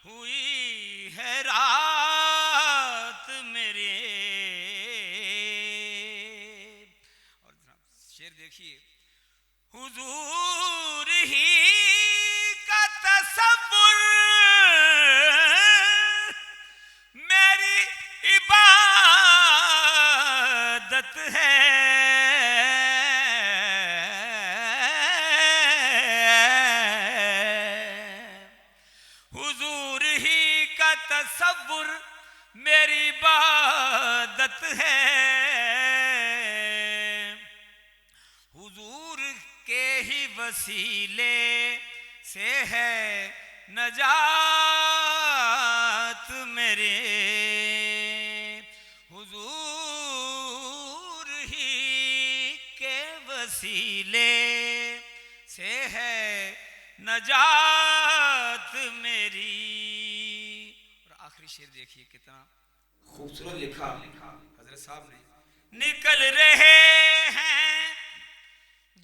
ہوئی ہے رات میرے۔ اور جناب شعر دیکھیے، حضور ہی کا تصور تصور میری عبادت ہے، حضور کے ہی وسیلے سے ہے نجات میرے، حضور ہی کے وسیلے سے ہے نجات میری۔ اور آخری شعر دیکھیے کتنا خوبصورت لکھا حضرت صاحب نے، نکل رہے ہیں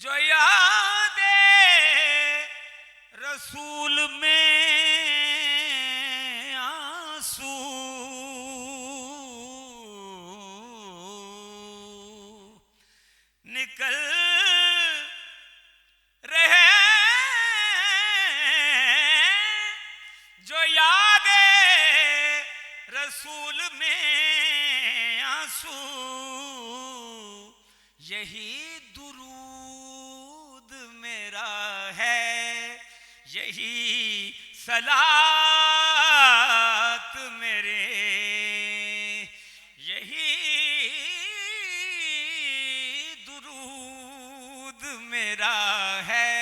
جو یاد رسول میں آنسو، نکل رہے جو یاد رسول میں آنسو، یہی درود میرا ہے، یہی صلاۃ میرے، یہی درود میرا ہے،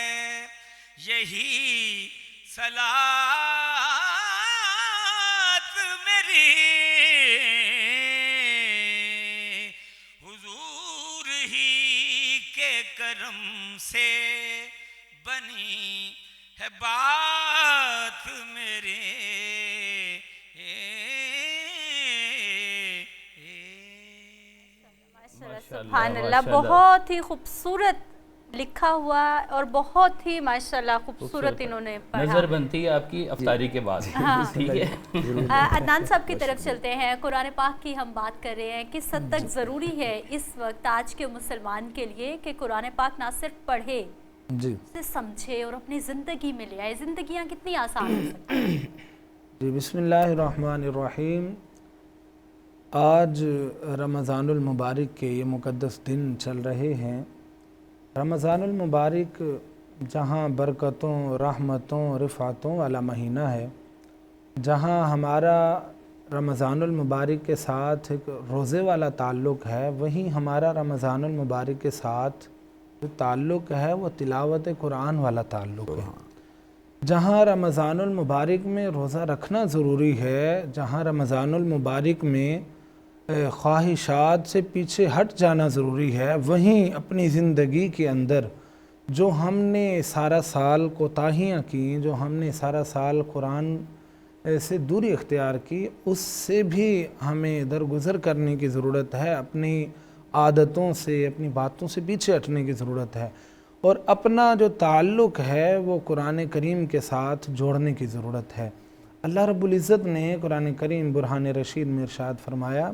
یہی صلاۃ میری، حضور ہی کے کرم سے بنی ہے بات میرے۔ سبحان اللہ، بہت ہی خوبصورت لکھا ہوا اور بہت ہی ماشاءاللہ خوبصورت انہوں نے پڑھا۔ نظر بنتی ہے آپ کی افطاری کے بعد، ٹھیک ہے۔ عدنان صاحب کی طرف چلتے ہیں، قرآن پاک کی ہم بات کر رہے ہیں، کس حد تک ضروری ہے اس وقت آج کے مسلمان کے لیے کہ قرآن پاک نہ صرف پڑھے، اسے سمجھے اور اپنی زندگی میں لے آئے، زندگیاں کتنی آسان ہو سکتی ہیں؟ جی بسم اللہ الرحمن الرحیم۔ آج رمضان المبارک کے یہ مقدس دن چل رہے ہیں۔ رمضان المبارک جہاں برکتوں، رحمتوں، رفعتوں والا مہینہ ہے، جہاں ہمارا رمضان المبارک کے ساتھ ایک روزے والا تعلق ہے، وہیں ہمارا رمضان المبارک کے ساتھ جو تعلق ہے وہ تلاوت قرآن والا تعلق ہے۔ جہاں رمضان المبارک میں روزہ رکھنا ضروری ہے، جہاں رمضان المبارک میں خواہشات سے پیچھے ہٹ جانا ضروری ہے، وہیں اپنی زندگی کے اندر جو ہم نے سارا سال کوتاہیاں کی، جو ہم نے سارا سال قرآن سے دوری اختیار کی، اس سے بھی ہمیں درگزر کرنے کی ضرورت ہے، اپنی عادتوں سے، اپنی باتوں سے پیچھے ہٹنے کی ضرورت ہے، اور اپنا جو تعلق ہے وہ قرآن کریم کے ساتھ جوڑنے کی ضرورت ہے۔ اللہ رب العزت نے قرآن کریم برہان رشید میں ارشاد فرمایا،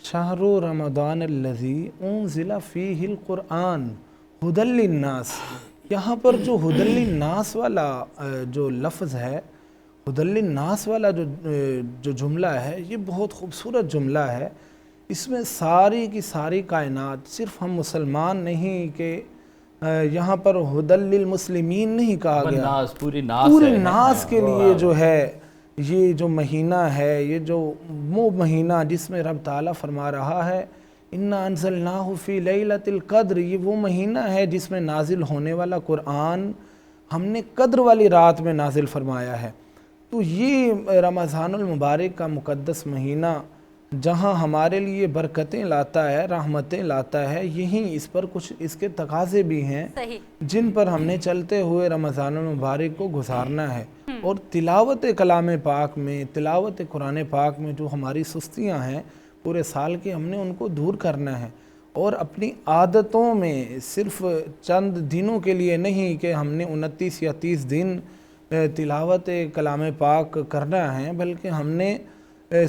شہر رمضان الذی انزل فیہ القرآن ھدی للناس۔ یہاں پر جو ھدی للناس والا جو لفظ ہے، ھدی للناس والا جو جملہ ہے، یہ بہت خوبصورت جملہ ہے۔ اس میں ساری کی ساری کائنات، صرف ہم مسلمان نہیں کہ یہاں پر ھدی للمسلمین نہیں کہا گیا، پورے ناس کے لیے جو ہے یہ جو مہینہ ہے، یہ جو وہ مہینہ جس میں رب تعالیٰ فرما رہا ہے اِنَّا أَنزَلْنَاهُ فِي لَيْلَةِ الْقَدْرِ، یہ وہ مہینہ ہے جس میں نازل ہونے والا قرآن ہم نے قدر والی رات میں نازل فرمایا ہے۔ تو یہ رمضان المبارک کا مقدس مہینہ جہاں ہمارے لیے برکتیں لاتا ہے، رحمتیں لاتا ہے، یہیں اس پر کچھ اس کے تقاضے بھی ہیں جن پر ہم نے چلتے ہوئے رمضان المبارک کو گزارنا ہے، اور تلاوت کلام پاک میں، تلاوت قرآن پاک میں جو ہماری سستیاں ہیں پورے سال کی، ہم نے ان کو دور کرنا ہے، اور اپنی عادتوں میں صرف چند دنوں کے لیے نہیں کہ ہم نے 29 یا 30 دن تلاوت کلام پاک کرنا ہے، بلکہ ہم نے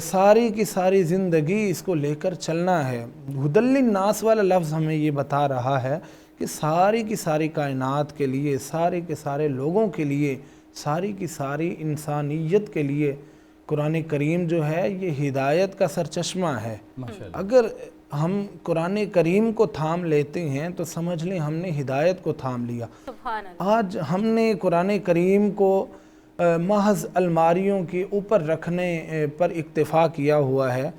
ساری کی ساری زندگی اس کو لے کر چلنا ہے۔ ھدی للناس والا لفظ ہمیں یہ بتا رہا ہے کہ ساری کی ساری کائنات کے لیے، سارے کے سارے لوگوں کے لیے، ساری کی ساری انسانیت کے لیے قرآن کریم جو ہے یہ ہدایت کا سرچشمہ ہے۔ اگر ہم قرآن کریم کو تھام لیتے ہیں تو سمجھ لیں ہم نے ہدایت کو تھام لیا۔ آج ہم نے قرآن کریم کو محض الماریوں کے اوپر رکھنے پر اکتفا کیا ہوا ہے۔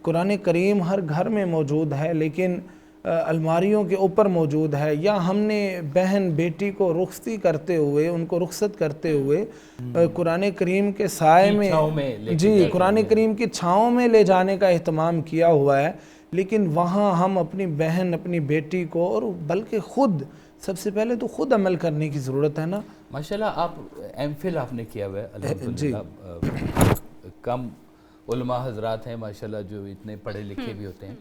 قرآن کریم ہر گھر میں موجود ہے لیکن الماریوں کے اوپر موجود ہے، یا ہم نے بہن بیٹی کو رخصتی کرتے ہوئے، ان کو رخصت کرتے ہوئے قرآن کریم کے سائے میں قرآن کریم کی چھاؤں میں لے جانے کا اہتمام کیا ہوا ہے، لیکن وہاں ہم اپنی بہن اپنی بیٹی کو، اور بلکہ خود سب سے پہلے تو خود عمل کرنے کی ضرورت ہے نا۔ ماشاءاللہ آپ ایم فل آپ نے کیا ہوا ہے الحمدللہ۔ کم علماء حضرات ہیں ماشاءاللہ جو اتنے پڑھے لکھے بھی ہوتے ہیں۔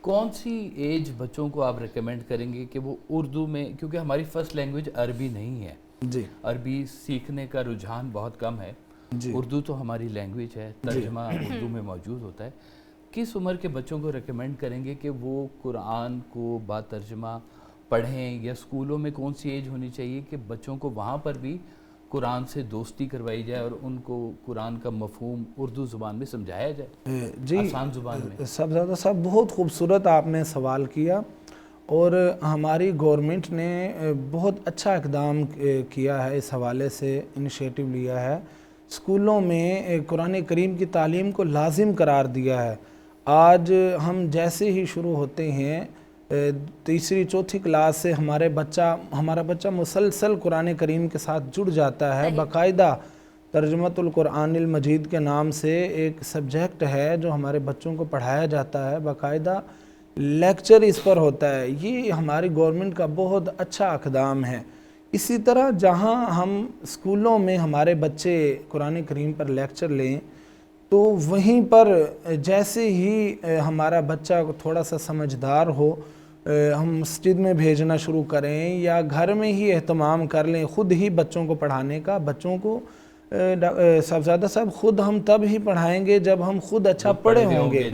کون سی ایج بچوں کو آپ ریکمینڈ کریں گے کہ وہ اردو میں، کیونکہ ہماری فرسٹ لینگویج عربی نہیں ہے، عربی سیکھنے کا رجحان بہت کم ہے، اردو تو ہماری لینگویج ہے، ترجمہ اردو میں موجود ہوتا ہے، کس عمر کے بچوں کو ریکمینڈ کریں گے کہ وہ قرآن کو با ترجمہ پڑھیں، یا اسکولوں میں کون سی ایج ہونی چاہیے کہ بچوں کو وہاں پر بھی قرآن سے دوستی کروائی جائے اور ان کو قرآن کا مفہوم اردو زبان میں سمجھایا جائے، آسان زبان میں؟ صاحبزادہ صاحب بہت خوبصورت آپ نے سوال کیا، اور ہماری گورنمنٹ نے بہت اچھا اقدام کیا ہے، اس حوالے سے انیشیٹو لیا ہے، اسکولوں میں قرآن کریم کی تعلیم کو لازم قرار دیا ہے۔ آج ہم جیسے ہی شروع ہوتے ہیں، تیسری چوتھی کلاس سے ہمارا بچہ مسلسل قرآن کریم کے ساتھ جڑ جاتا ہے۔ باقاعدہ ترجمۃ القرآن المجید کے نام سے ایک سبجیکٹ ہے جو ہمارے بچوں کو پڑھایا جاتا ہے، باقاعدہ لیکچر اس پر ہوتا ہے۔ یہ ہماری گورنمنٹ کا بہت اچھا اقدام ہے۔ اسی طرح جہاں ہم اسکولوں میں ہمارے بچے قرآن کریم پر لیکچر لیں، تو وہیں پر جیسے ہی ہمارا بچہ تھوڑا سا سمجھدار ہو، ہم مسجد میں بھیجنا شروع کریں یا گھر میں ہی اہتمام کر لیں خود ہی بچوں کو پڑھانے کا۔ بچوں کو صاحبزادہ صاحب خود ہم تب ہی پڑھائیں گے جب ہم خود اچھا پڑھے ہوں گے،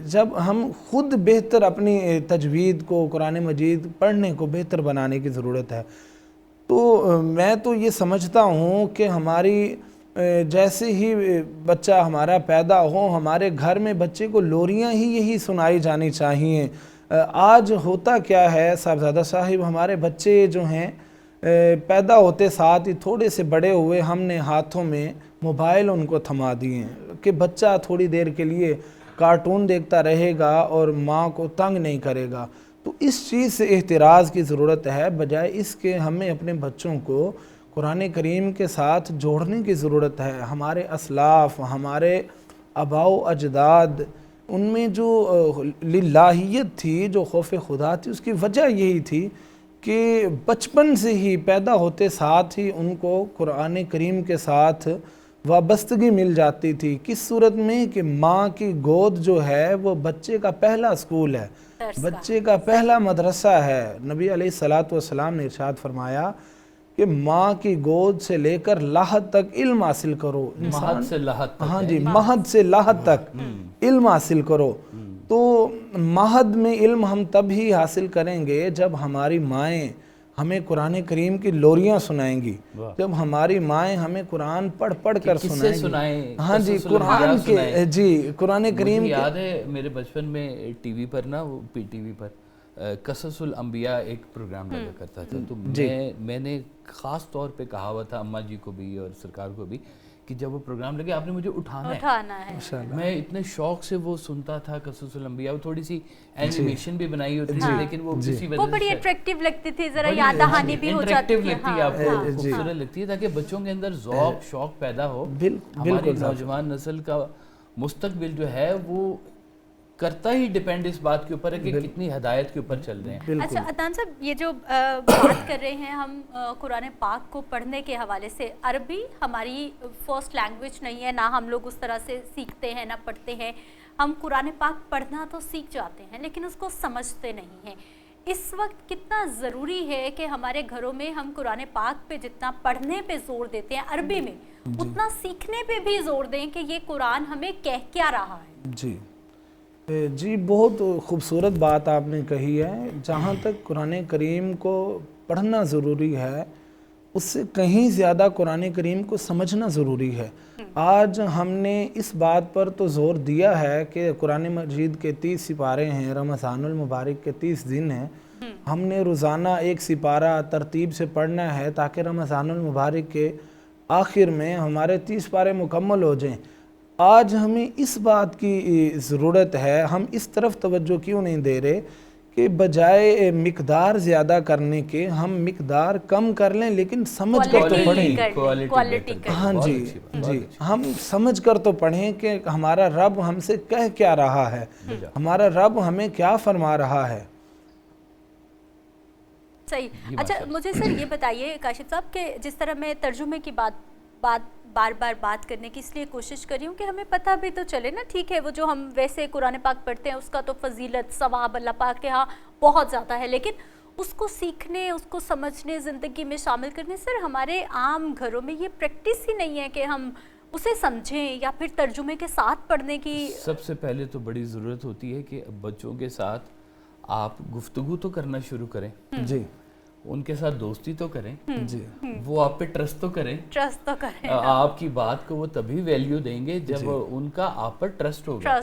جب ہم خود بہتر اپنی تجوید کو، قرآن مجید پڑھنے کو بہتر بنانے کی ضرورت ہے۔ تو میں تو یہ سمجھتا ہوں کہ ہماری جیسے ہی بچہ ہمارا پیدا ہو، ہمارے گھر میں بچے کو لوریاں ہی یہی سنائی جانی چاہیے۔ آج ہوتا کیا ہے صاحبزادہ صاحب، ہمارے بچے جو ہیں پیدا ہوتے ساتھ ہی تھوڑے سے بڑے ہوئے ہم نے ہاتھوں میں موبائل ان کو تھما دیے کہ بچہ تھوڑی دیر کے لیے کارٹون دیکھتا رہے گا اور ماں کو تنگ نہیں کرے گا۔ تو اس چیز سے احتراز کی ضرورت ہے، بجائے اس کے ہمیں اپنے بچوں کو قرآن کریم کے ساتھ جوڑنے کی ضرورت ہے۔ ہمارے اسلاف، ہمارے آباء و اجداد، ان میں جو للہیت تھی، جو خوف خدا تھی، اس کی وجہ یہی تھی کہ بچپن سے ہی پیدا ہوتے ساتھ ہی ان کو قرآن کریم کے ساتھ وابستگی مل جاتی تھی۔ کس صورت میں کہ ماں کی گود جو ہے وہ بچے کا پہلا اسکول ہے، بچے کا پہلا مدرسہ ہے۔ نبی علیہ الصلوۃ نے ارشاد فرمایا کہ ماں کی گود سے لے کر لاحد تک علم حاصل کرو۔ مہد سے لاحد تک، ہاں جی، مہد سے لاحد تک علم حاصل کرو۔ تو مہد میں علم ہم تب ہی حاصل کریں گے جب ہماری مائیں ہمیں قرآن کریم کی لوریاں سنائیں گی، جب ہماری مائیں ہمیں قرآن پڑھ پڑھ کر سنائیں گی۔ ہاں جی، قرآن کے قرآن کریم یاد ہے میرے بچپن میں ٹی وی پر نا، وہ پی ٹی وی پر قصص الانبیاء ایک پروگرام لگا کرتا تھا، تو میں نے خاص طور پہ کہا ہوا تھا اماں جی کو بھی اور سرکار کو بھی کہ جب وہ پروگرام لگے آپ نے مجھے اٹھانا ہے۔ میں اتنے شوق سے وہ سنتا تھا قصص الانبیاء، تھوڑی سی اینیمیشن بھی بنائی ہوتی تھی لیکن وہ کسی وجہ سے بڑی اٹریکٹیو لگتی تھی، ذرا یاد دہانی بھی ہو جاتی ہے، آپ کو خوبصورت لگتی ہے، تاکہ بچوں کے اندر ذوق شوق پیدا ہو۔ ہماری نوجوان نسل کا مستقبل جو ہے وہ کرتا ہی ڈیپینڈ اس بات کے اوپر ہے کہ کتنی ہدایت کے اوپر چل رہے ہیں۔ اچھا عدنان صاحب، یہ جو بات کر رہے ہیں ہم قرآن پاک کو پڑھنے کے حوالے سے، عربی ہماری فرسٹ لینگویج نہیں ہے، نہ ہم لوگ اس طرح سے سیکھتے ہیں نہ پڑھتے ہیں۔ ہم قرآن پاک پڑھنا تو سیکھ جاتے ہیں لیکن اس کو سمجھتے نہیں ہیں۔ اس وقت کتنا ضروری ہے کہ ہمارے گھروں میں ہم قرآن پاک پہ جتنا پڑھنے پہ زور دیتے ہیں عربی میں، اتنا سیکھنے پہ بھی زور دیں کہ یہ قرآن ہمیں کہہ کیا رہا ہے۔ جی بہت خوبصورت بات آپ نے کہی ہے۔ جہاں تک قرآن کریم کو پڑھنا ضروری ہے، اس سے کہیں زیادہ قرآن کریم کو سمجھنا ضروری ہے۔ آج ہم نے اس بات پر تو زور دیا ہے کہ قرآن مجید کے 30 سپارے ہیں، رمضان المبارک کے 30 دن ہیں، ہم نے روزانہ ایک سپارہ ترتیب سے پڑھنا ہے تاکہ رمضان المبارک کے آخر میں ہمارے 30 پارے مکمل ہو جائیں. آج ہمیں اس بات کی ضرورت ہے, ہم اس طرف توجہ کیوں نہیں دے رہے کہ بجائے مقدار زیادہ کرنے کے ہم مقدار کم کر لیں لیکن سمجھ کر تو پڑھیں. کوالٹی ہاں جی جی, ہم سمجھ کر تو پڑھیں کہ ہمارا رب ہم سے کہہ کیا رہا ہے, ہمارا رب ہمیں کیا فرما رہا ہے. صحیح. اچھا مجھے سر یہ بتائیے کاشف صاحب کہ جس طرح میں ترجمے کی بار بار بات کرنے کی اس لیے کوشش کر رہی ہوں کہ ہمیں پتہ بھی تو چلے نا. ٹھیک ہے وہ جو ہم ویسے قرآن پاک پڑھتے ہیں اس کا تو فضیلت ثواب اللہ پاک کے ہاں بہت زیادہ ہے, لیکن اس کو سیکھنے, اس کو سمجھنے, زندگی میں شامل کرنے سر ہمارے عام گھروں میں یہ پریکٹس ہی نہیں ہے کہ ہم اسے سمجھیں یا پھر ترجمے کے ساتھ پڑھنے کی. سب سے پہلے تو بڑی ضرورت ہوتی ہے کہ بچوں کے ساتھ آپ گفتگو تو کرنا شروع کریں. جی, ان کے ساتھ دوستی تو کریں, جی, وہ آپ پہ ٹرسٹ تو کریں. ٹرسٹ تو کریں, آپ کی بات کو وہ تبھی ویلیو دیں گے جب ان کا آپ پر ٹرسٹ ہوگا.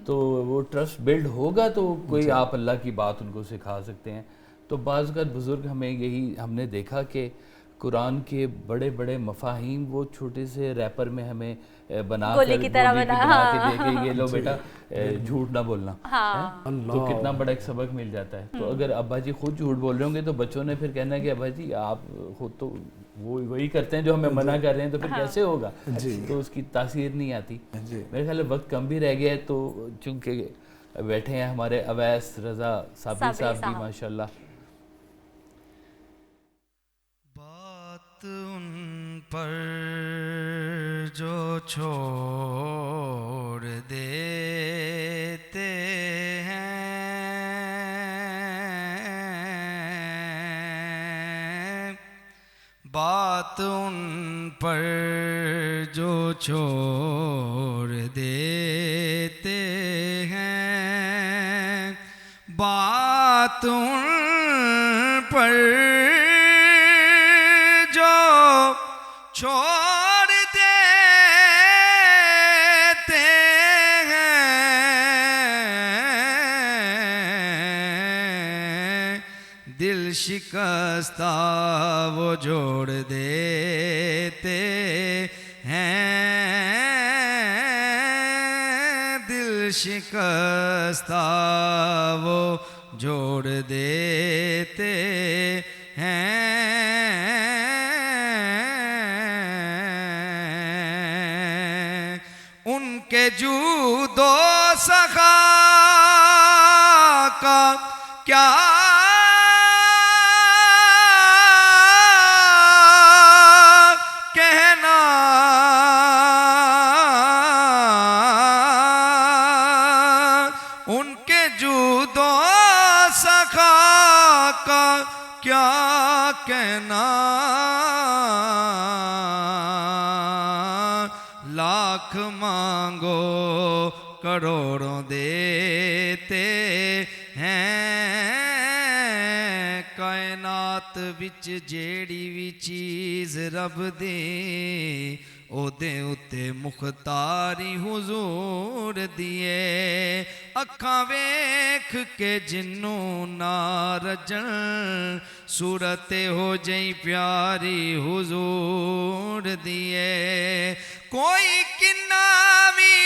تو وہ ٹرسٹ بلڈ ہوگا تو کوئی آپ اللہ کی بات ان کو سکھا سکتے ہیں. تو بعض اوقات بزرگ ہم نے دیکھا کہ قرآن کے بڑے بڑے مفاہیم وہ چھوٹے سے ریپر میں ہمیں بنا گولی کی طرح کے دے کے یہ لو بیٹا جھوٹ نہ بولنا, تو کتنا بڑا ایک سبق مل جاتا ہے. تو اگر ابا جی خود جھوٹ بول رہے ہوں گے تو بچوں نے پھر کہنا ہے کہ ابا جی آپ خود تو وہی کرتے ہیں جو ہمیں منع کر رہے ہیں, تو پھر کیسے ہوگا. تو اس کی تاثیر نہیں آتی. میرے خیال وقت کم بھی رہ گیا ہے, تو چونکہ بیٹھے ہیں ہمارے اویس رضا صابری صاحب بھی ماشاء اللہ. بات ان پر جو چھوڑ دیتے ہیں, بات ان پر جو چھوڑ دیتے ہیں, بات ان پر جو چھوڑ دیتے ہیں, دل شکستہ وہ جوڑ دیتے ہیں, دل شکستہ وہ جوڑ دیتے ہیں. ان کے جود و سخا کا کیا کہنا, ان کے جود و سخا کا کیا کہنا, لاکھ مانگو کروڑوں دیتے ہیں, کائنات وچ جیڑی بھی چیز رب دی اودے اتے مختاری حضور دیے, اکھاں ویکھ کے جنوں نہ رجن صورت ہو جئی پیاری حضور دیے, کوئی کنا بھی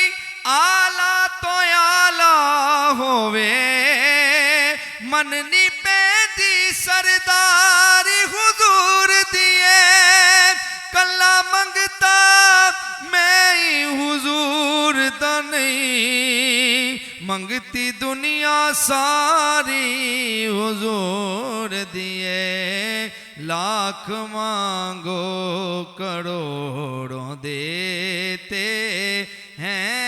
آلہ تو آلہ ہووے من نہیں پیندی سردار حضور دیے, کلا منگتا میں حضور دا نہیں, منگتی دنیا ساری حضور دیے, لاکھ مانگو کروڑوں دیتے ہیں,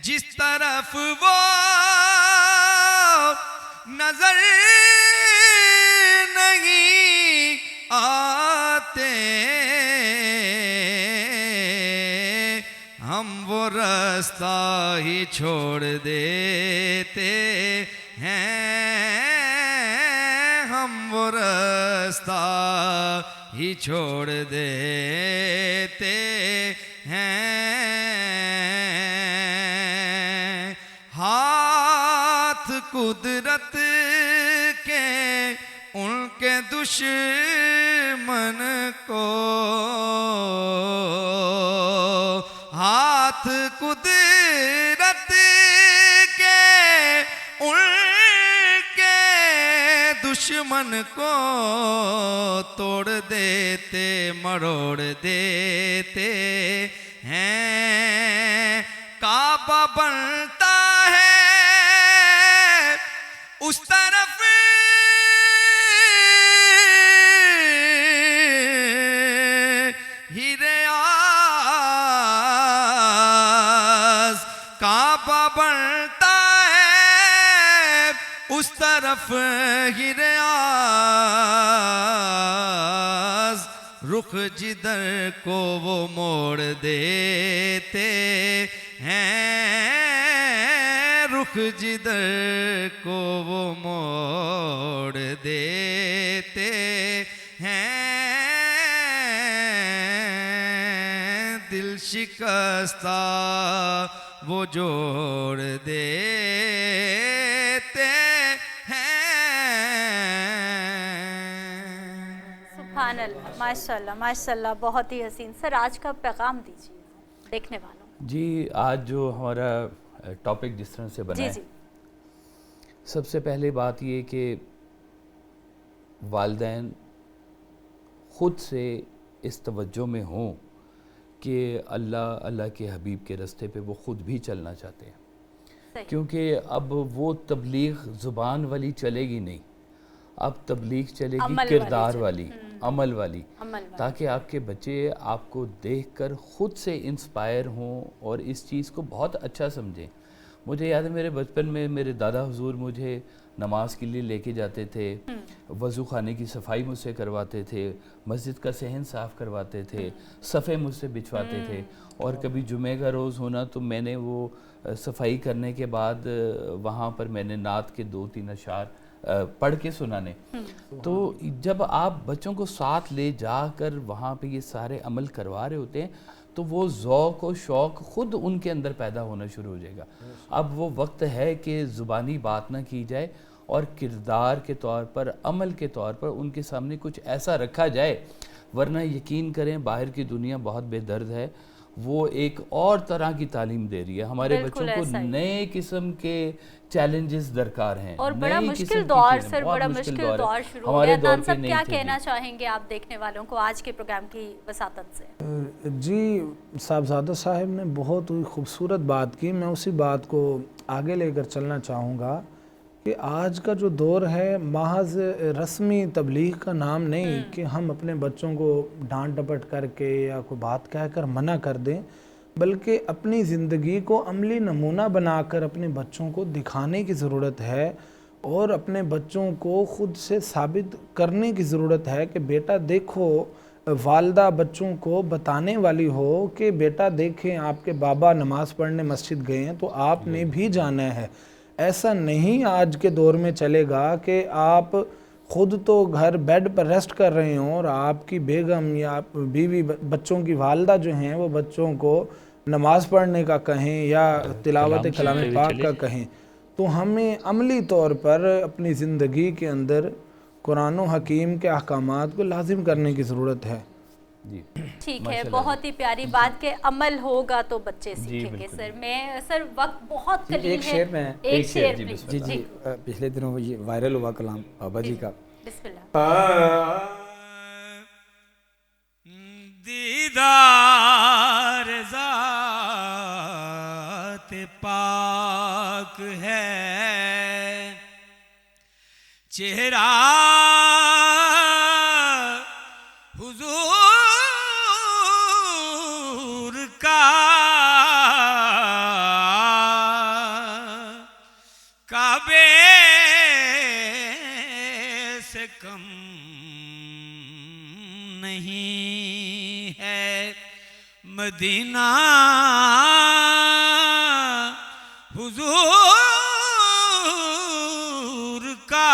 جس طرف وہ نظر نہیں آتے ہم وہ راستہ ہی چھوڑ دیتے ہیں, ہم وہ راستہ ہی چھوڑ دیتے ہیں. ہاتھ قدرت کے ان کے دشمن کو ہاتھ قدرت کے ان کے دشمن کو توڑ دیتے مروڑ دیتے ہیں کعبہ بنتا ہے اس طرف ہی ریاض کعبہ بنتا ہے اس طرف ہی ریاض رخ جدھر کو وہ موڑ دیتے ہیں رخ جدھر کو وہ موڑ دیتے ہیں دل شکستہ وہ جوڑ دیتے سبحان اللہ، ماشاءاللہ ماشاءاللہ، بہت ہی حسین۔ سر آج کا پیغام دیجیے دیکھنے والوں۔ جی آج جو ہمارا ٹاپک جس طرح سے بنا ہے، سب سے پہلے بات یہ کہ والدین خود سے اس توجہ میں ہوں کہ اللہ کے حبیب کے راستے پہ وہ خود بھی چلنا چاہتے ہیں، کیونکہ اب وہ تبلیغ زبان والی چلے گی نہیں، اب تبلیغ چلے گی کردار والی، عمل والی، تاکہ آپ کے بچے آپ کو دیکھ کر خود سے انسپائر ہوں اور اس چیز کو بہت اچھا سمجھیں۔ مجھے یاد ہے میرے بچپن میں میرے دادا حضور مجھے نماز کے لیے لے کے جاتے تھے، وضو خانے کی صفائی مجھ سے کرواتے تھے، مسجد کا صحن صاف کرواتے تھے، صفے مجھ سے بچھواتے تھے، اور کبھی جمعہ کا روز ہونا تو میں نے وہ صفائی کرنے کے بعد وہاں پر میں نے نعت کے 2-3 اشعار پڑھ کے سنانے۔ تو جب آپ بچوں کو ساتھ لے جا کر وہاں پہ یہ سارے عمل کروا رہے ہوتے ہیں تو وہ ذوق و شوق خود ان کے اندر پیدا ہونا شروع ہو جائے گا۔ اب وہ وقت ہے کہ زبانی بات نہ کی جائے اور کردار کے طور پر، عمل کے طور پر ان کے سامنے کچھ ایسا رکھا جائے، ورنہ یقین کریں باہر کی دنیا بہت بے درد ہے، وہ ایک اور طرح کی تعلیم دے رہی ہے، ہمارے بچوں کو نئے قسم کے چیلنجز درکار ہیں، اور بڑا مشکل دور سر، بڑا مشکل دور شروع ہو گیا۔ عطان صاحب کیا کہنا چاہیں گے آپ دیکھنے والوں کو آج کے پروگرام کی وساطت سے؟ جی صاحبزادہ صاحب نے بہت ہی خوبصورت بات کی، میں اسی بات کو آگے لے کر چلنا چاہوں گا کہ آج کا جو دور ہے محض رسمی تبلیغ کا نام نہیں کہ ہم اپنے بچوں کو ڈانٹ ڈپٹ کر کے یا کوئی بات کہہ کر منع کر دیں، بلکہ اپنی زندگی کو عملی نمونہ بنا کر اپنے بچوں کو دکھانے کی ضرورت ہے، اور اپنے بچوں کو خود سے ثابت کرنے کی ضرورت ہے کہ بیٹا دیکھو، والدہ بچوں کو بتانے والی ہو کہ بیٹا دیکھیں آپ کے بابا نماز پڑھنے مسجد گئے ہیں تو آپ نے بھی جانا ہے۔ ایسا نہیں آج کے دور میں چلے گا کہ آپ خود تو گھر بیڈ پر ریسٹ کر رہے ہوں اور آپ کی بیگم یا بیوی بچوں کی والدہ جو ہیں وہ بچوں کو نماز پڑھنے کا کہیں یا تلاوت کلام پاک کا کہیں۔ تو ہمیں عملی طور پر اپنی زندگی کے اندر قرآن و حکیم کے احکامات کو لازم کرنے کی ضرورت ہے۔ جی ٹھیک ہے، بہت ہی پیاری بات کہ عمل ہوگا تو بچے سیکھیں گے۔ سر وقت بہت قلیل ہے، ایک شعر میں ایک شعر جی پچھلے دنوں یہ وائرل ہوا کلام بابا جی کا، بسم اللہ۔ دیدار ذات پاک ہے، چہرہ حضور کا کعبے سے کم نہیں ہے، مدینہ حضور کا